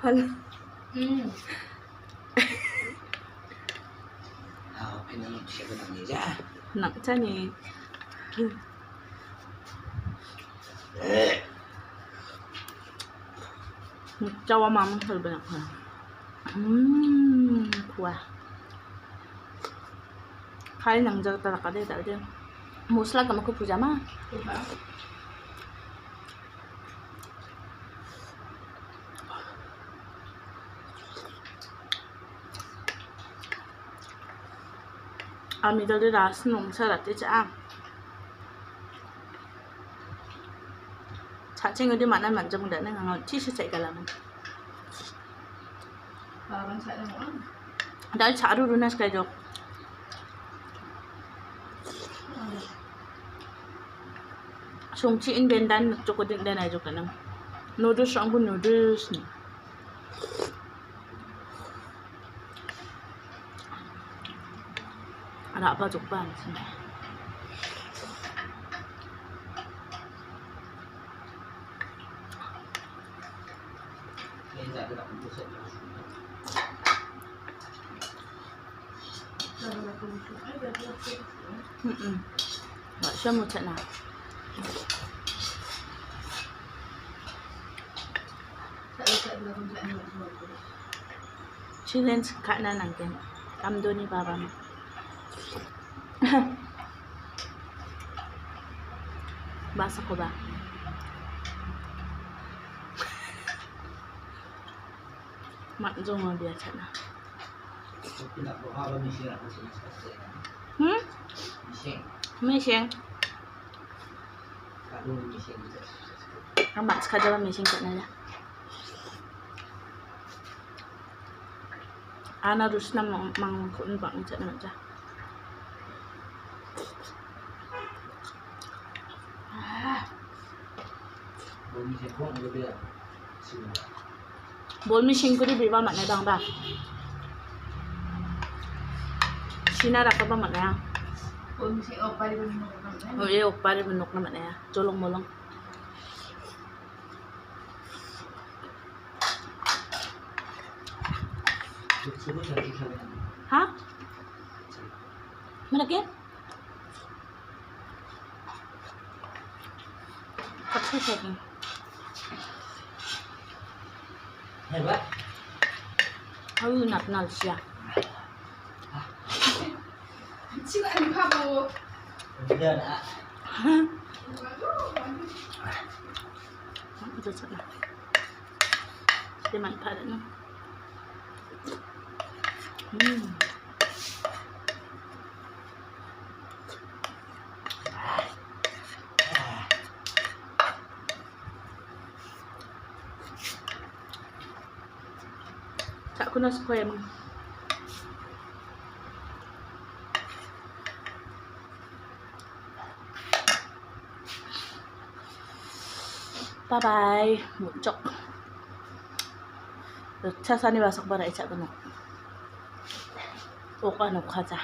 Hala. Pinanood siya ko ng niya. Nakcha ni. Cawa mamang salba na ko. Kuah. Kain nang jaga talaga deh tadi. Musla kamu ke puja mah. Ami tadi ras nung sarat aja. Cacing udah mana macam udah neng ngau ci sih kalam. Parang sa ano mo. Dahil caru runas kayo. Sungciin bendan cukup din aja kan. Noodles ang noodles ni. Ada apa coba sini. Nggak siya mo na. Challenge ka na natin. Kamdo ni Papa mo. Basa ko ba? Makjo mo biasa na. Missing? Ang bats ka dyan missing ka na. Ana rus na mangkun bang sa naman siya. Bol missing ko di ba mat na dang ba? Sinara ka ba mat na? Kung si Opa rin mo naman. Oh iya, Opa rin manok naman na. Tulong mo lang. Ha? Malagyan? Kapsa siya rin. Hebat. Ay, natnal siya. Sila ang habo. Udah na. Ito sana. Di man pa rin. Tak kuna suka emang. Bye bye. Muncok. Cha sani basak bara icha kono. Oka no kaza.